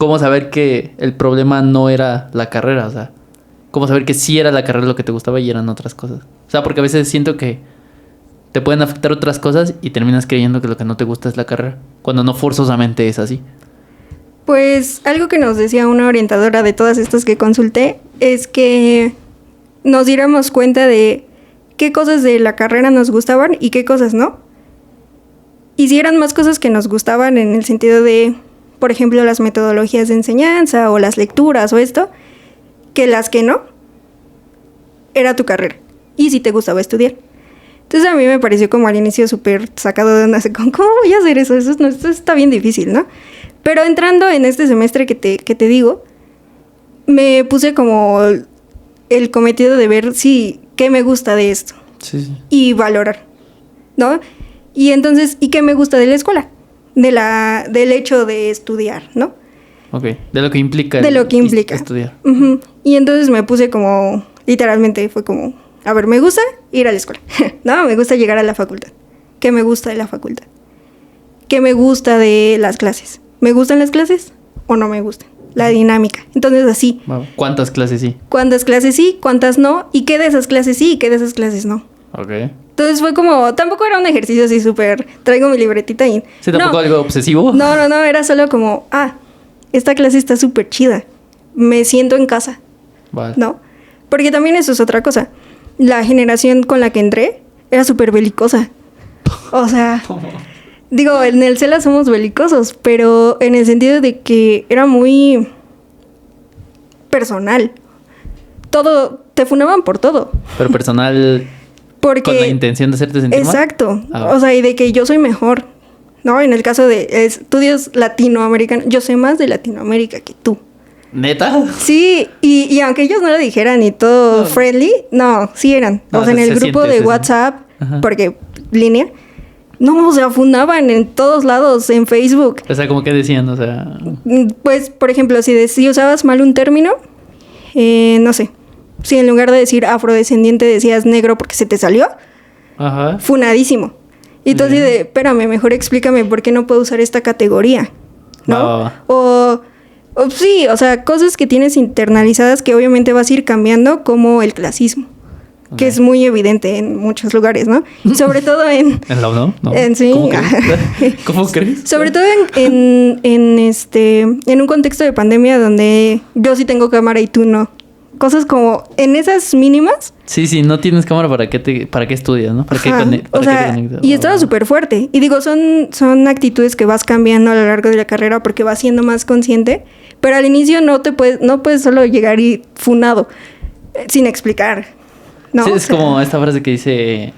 ¿cómo saber que el problema no era la carrera? O sea, ¿cómo saber que sí era la carrera lo que te gustaba y eran otras cosas? O sea, porque a veces siento que te pueden afectar otras cosas y terminas creyendo que lo que no te gusta es la carrera, cuando no forzosamente es así. Pues algo que nos decía una orientadora de todas estas que consulté es que nos diéramos cuenta de qué cosas de la carrera nos gustaban y qué cosas no. Y si eran más cosas que nos gustaban en el sentido de, por ejemplo, las metodologías de enseñanza o las lecturas o esto, que las que no, era tu carrera. Y si te gustaba estudiar. Entonces a mí me pareció como al inicio súper sacado de onda, así como, ¿cómo voy a hacer eso? Eso está bien difícil, ¿no? Pero entrando en este semestre que te digo, me puse como el cometido de ver qué me gusta de esto. Sí. Y valorar, ¿no? Y entonces, ¿y qué me gusta de la escuela? Del hecho de estudiar, ¿no? Ok, de lo que implica. De lo que implica. Estudiar. Uh-huh. Y entonces me puse como, literalmente fue como, a ver, me gusta ir a la escuela, ¿no? Me gusta llegar a la facultad. ¿Qué me gusta de la facultad? ¿Qué me gusta de las clases? ¿Me gustan las clases o no me gustan? La dinámica. Entonces así. Wow. ¿Cuántas clases sí? ¿Cuántas clases sí? ¿Cuántas no? ¿Y qué de esas clases sí y qué de esas clases no? Ok. Entonces fue como, tampoco era un ejercicio así súper, traigo mi libretita y... ¿Sí, tampoco algo obsesivo? No, era solo como, esta clase está súper chida, me siento en casa, Vale. ¿no? Porque también eso es otra cosa, la generación con la que entré era súper belicosa, o sea... Digo, en el CELA somos belicosos, pero en el sentido de que era muy personal. Todo, te funaban por todo. Pero personal porque, con la intención de hacerte sentir mal. Exacto. O sea, y de que yo soy mejor, ¿no? En el caso de estudios latinoamericanos, yo sé más de Latinoamérica que tú. ¿Neta? Sí, y aunque ellos no lo dijeran y todo friendly, no, sí eran. O sea, en el grupo de WhatsApp, porque línea... No, o sea, fundaban en todos lados, en Facebook. O sea, ¿cómo que decían? O sea... Pues, por ejemplo, si usabas mal un término, no sé, si en lugar de decir afrodescendiente decías negro porque se te salió, Ajá. Funadísimo. Y tú así de, espérame, mejor explícame por qué no puedo usar esta categoría, ¿no? O sí, o sea, cosas que tienes internalizadas que obviamente vas a ir cambiando, como el clasismo. Que es muy evidente en muchos lugares, ¿no? Sobre todo en... ¿En la UNAM? No. Sí. ¿Cómo crees? Sobre todo en un contexto de pandemia donde yo sí tengo cámara y tú no. Cosas como en esas mínimas. Sí, no tienes cámara, ¿para qué estudias, no? ¿Para qué conectas? Y estaba súper fuerte. Y digo, son actitudes que vas cambiando a lo largo de la carrera porque vas siendo más consciente. Pero al inicio no puedes solo llegar y funado sin explicar. No, sí, es como esta frase que dice,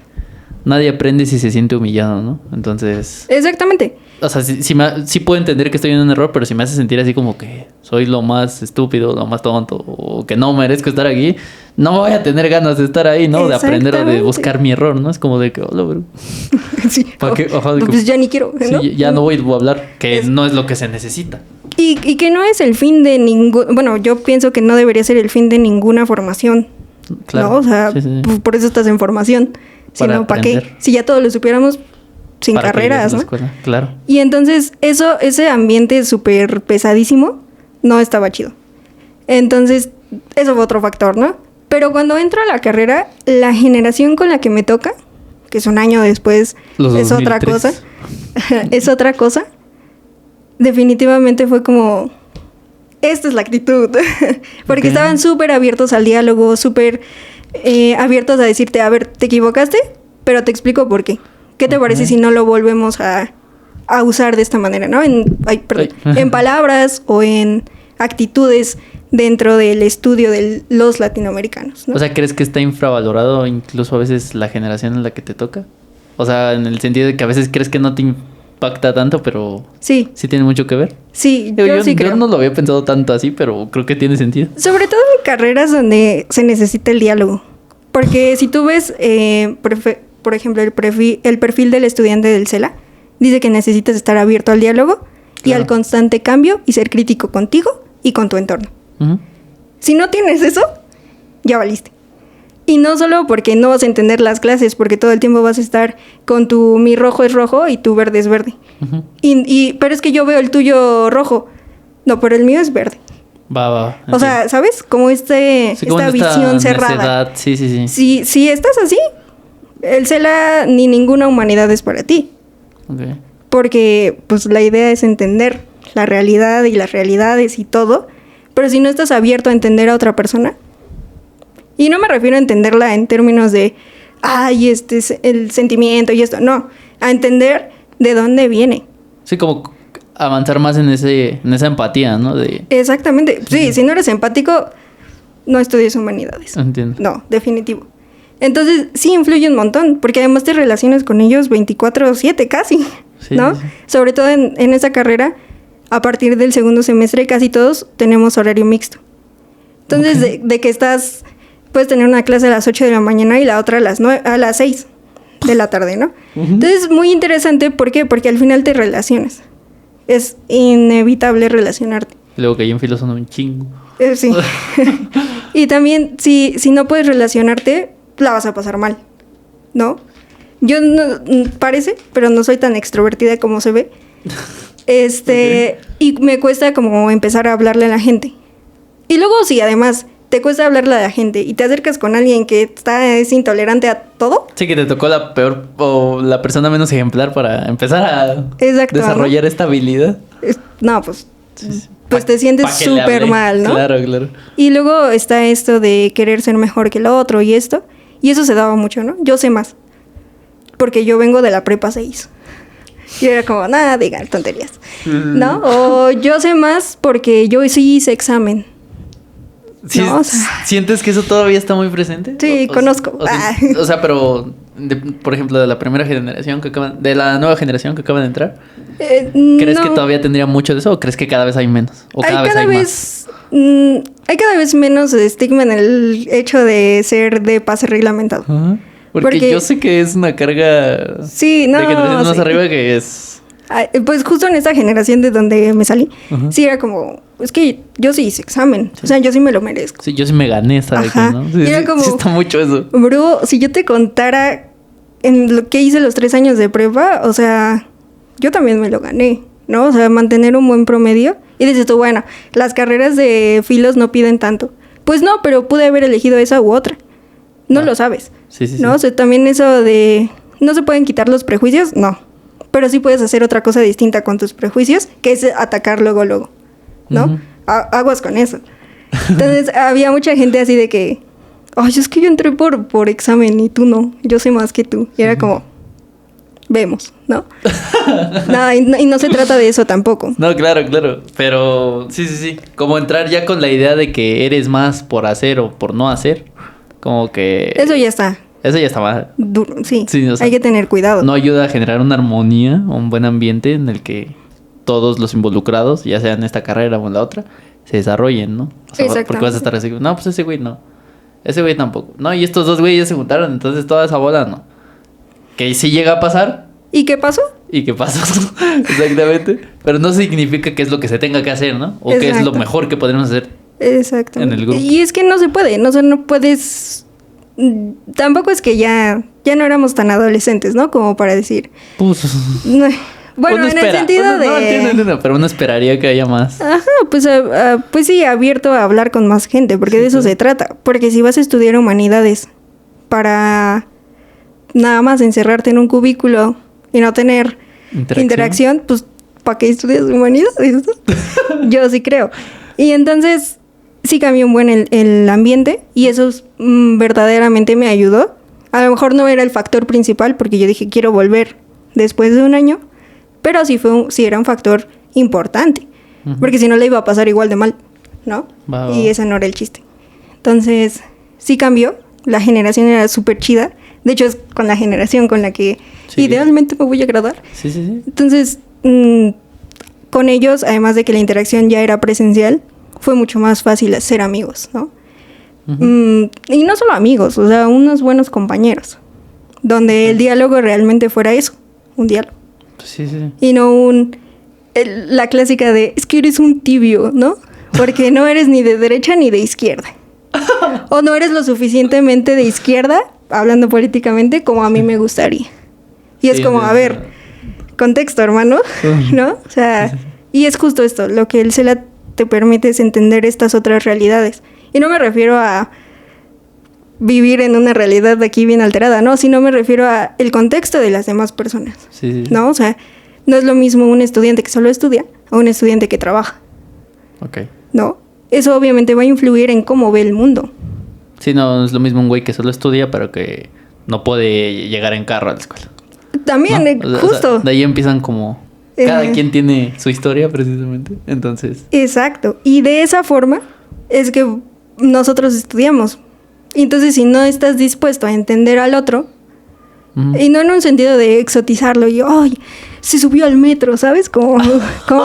nadie aprende si se siente humillado, ¿no? Entonces... Exactamente. O sea, sí puedo entender que estoy en un error, pero si me hace sentir así como que soy lo más estúpido, lo más tonto, o que no merezco estar aquí, no voy a tener ganas de estar ahí, ¿no? De aprender o de buscar mi error, ¿no? Es como de que, hola, bro. Sí. Pues ya ni quiero, ¿no? Sí, ya no voy a hablar, que no es lo que se necesita. Y que no es el fin de ningún... Bueno, yo pienso que no debería ser el fin de ninguna formación. Claro. ¿No? O sea, sí. Por eso estás en formación. Si no, ¿para qué? Si ya todos lo supiéramos sin carreras, ¿no? Claro. Y entonces ese ambiente súper pesadísimo no estaba chido. Entonces, eso fue otro factor, ¿no? Pero cuando entro a la carrera, la generación con la que me toca, que es un año después, es otra cosa. Es otra cosa. Definitivamente fue como... Esta es la actitud. Porque estaban súper abiertos al diálogo, súper abiertos a decirte, a ver, te equivocaste, pero te explico por qué. ¿Qué te parece si no lo volvemos a usar de esta manera, ¿no? En palabras o en actitudes dentro del estudio de los latinoamericanos, ¿no? O sea, ¿crees que está infravalorado incluso a veces la generación en la que te toca? O sea, en el sentido de que a veces crees que no te impacta tanto, pero sí tiene mucho que ver. Sí, yo sí creo. Yo no lo había pensado tanto así, pero creo que tiene sentido. Sobre todo en carreras donde se necesita el diálogo. Porque si tú ves, por ejemplo, el perfil del estudiante del CELA, dice que necesitas estar abierto al diálogo y al constante cambio y ser crítico contigo y con tu entorno. Uh-huh. Si no tienes eso, ya valiste. Y no solo porque no vas a entender las clases, porque todo el tiempo vas a estar con tu mi rojo es rojo y tu verde es verde. Uh-huh. Pero es que yo veo el tuyo rojo. No, pero el mío es verde. Va. O sea, ¿sabes? Como sí, como esta en visión cerrada. necedad. Sí. Si estás así, el CELA ni ninguna humanidad es para ti. Okay. Porque pues la idea es entender la realidad y las realidades y todo. Pero si no estás abierto a entender a otra persona, y no me refiero a entenderla en términos de, ay, este es el sentimiento y esto, no, a entender de dónde viene. Sí, como avanzar más en esa empatía, ¿no? Exactamente. Sí, si no eres empático, no estudies humanidades. Entiendo. No, definitivo. Entonces, sí influye un montón, porque además te relacionas con ellos 24/7 casi, Sí, ¿no? sí. Sobre todo en esa carrera, a partir del segundo semestre casi todos tenemos horario mixto. Entonces, Ok. de que puedes tener una clase a las 8 de la mañana y la otra a las 6 de la tarde, ¿no? Entonces, es muy interesante, ¿por qué? Porque al final te relacionas. Es inevitable relacionarte. Luego que hay un filo son un chingo. Sí. Y también, si no puedes relacionarte, la vas a pasar mal, ¿no? Yo no, parece, pero no soy tan extrovertida como se ve. Okay. Y me cuesta como empezar a hablarle a la gente. Y luego, si además te cuesta hablarle a la gente y te acercas con alguien que es intolerante a todo. Sí, que te tocó la peor o la persona menos ejemplar para empezar a Exacto, desarrollar esta habilidad. No, pues Sí. pues te sientes Pa' que le súper hable. mal, ¿no? Claro. Y luego está esto de querer ser mejor que el otro y esto. Y eso se daba mucho, ¿no? Yo sé más. Porque yo vengo de la prepa 6. Y era como, nada, digan tonterías. ¿No? O yo sé más porque yo sí hice examen. Sí, No, o sea- ¿Sientes que eso todavía está muy presente? Sí, conozco. O sea, pero, por ejemplo, de la primera generación de la nueva generación que acaba de entrar, ¿crees que no. todavía tendría mucho de eso o crees que cada vez hay menos? ¿O cada vez hay más? Hay cada vez menos estigma en el hecho de ser de pase reglamentado. Ajá. Porque yo sé que es una carga Sí, no, de generaciones más sí. arriba que es... Pues justo en esta generación de donde me salí, Ajá. sí era como, es que yo sí hice examen, o sea, yo sí me lo merezco. Sí, yo sí me gané esta de que, Ajá. ¿no? Sí, Y era sí, como- sí está mucho eso. Bro, si yo te contara en lo que hice los 3 años de prepa, o sea, yo también me lo gané, ¿no? O sea, mantener un buen promedio. Y dices tú, bueno, las carreras de filos no piden tanto. Pues no, pero pude haber elegido esa u otra. No lo sabes. Sí. ¿No? O sea, también eso de... ¿No se pueden quitar los prejuicios? No. Pero sí puedes hacer otra cosa distinta con tus prejuicios, que es atacar luego, ¿no? Ujú. Aguas con eso. Entonces, había mucha gente así de que... Ay, es que yo entré por examen y tú no. Yo sé más que tú. Y era como... Vemos, ¿no? y no se trata de eso tampoco. No, claro. Pero sí. Como entrar ya con la idea de que eres más por hacer o por no hacer. Como que... Eso ya está. Eso ya está mal. Duro. Sí, Sí, o sea, hay que tener cuidado. No ayuda a generar una armonía o un buen ambiente en el que todos los involucrados, ya sea en esta carrera o en la otra, se desarrollen, ¿no? O sea, Exactamente. porque vas a estar así, no, pues ese güey no. Ese güey tampoco. No, y estos dos güeyes ya se juntaron, entonces toda esa bola no. Que sí llega a pasar. ¿Y qué pasó? ¿Y qué pasó? Exactamente. Pero no significa que es lo que se tenga que hacer, ¿no? O que es lo Exacto. mejor que podremos hacer. Exactamente. En el grupo. Y es que no se puede, no puedes... Tampoco es que ya no éramos tan adolescentes, ¿no? Como para decir... Pues... no, bueno, uno en espera. el sentido Uno- de... No, entiendo, pero uno esperaría que haya más. Ajá, pues, pues sí, abierto a hablar con más gente, porque Sí, de eso claro. se trata. Porque si vas a estudiar humanidades para nada más encerrarte en un cubículo y no tener interacción, pues ¿para qué estudias humanidades? Yo sí creo. Y entonces sí cambió un buen el ambiente y eso verdaderamente me ayudó. A lo mejor no era el factor principal porque yo dije quiero volver después de un año, pero sí era un factor importante, Ujú. porque si no le iba a pasar igual de mal, ¿no? Va. Y ese no era el chiste. Entonces sí cambió, la generación era súper chida. De hecho es con la generación con la que Sí. idealmente me voy a graduar. Sí. Entonces, con ellos, además de que la interacción ya era presencial, fue mucho más fácil hacer amigos, ¿no? Ujú. Y no solo amigos, o sea, unos buenos compañeros, donde el diálogo realmente fuera eso, un diálogo. Sí. Y no la clásica de, es que eres un tibio, ¿no? Porque no eres ni de derecha ni de izquierda. O no eres lo suficientemente de izquierda, hablando políticamente, como a mí me gustaría. Y es Sí, como, sí, a sí. ver, contexto, hermano, ¿no? O sea, y es justo esto, lo que el CELA te permites entender estas otras realidades. Y no me refiero a vivir en una realidad de aquí bien alterada, no, sino me refiero a el contexto de las demás personas. Sí. ¿No? O sea, no es lo mismo un estudiante que solo estudia a un estudiante que trabaja. Ok. ¿No? Eso obviamente va a influir en cómo ve el mundo. Sí, no es lo mismo un güey que solo estudia, pero que no puede llegar en carro a la escuela. También, ¿No? justo. De ahí empiezan como... Cada quien tiene su historia, precisamente. Entonces... Exacto. Y de esa forma es que nosotros estudiamos. Entonces, si no estás dispuesto a entender al otro, y no en un sentido de exotizarlo y, ¡ay! Se subió al metro, ¿sabes? Como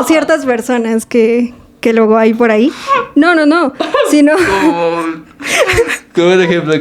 ciertas personas que luego hay por ahí. No. Sino... Qué buen ejemplo.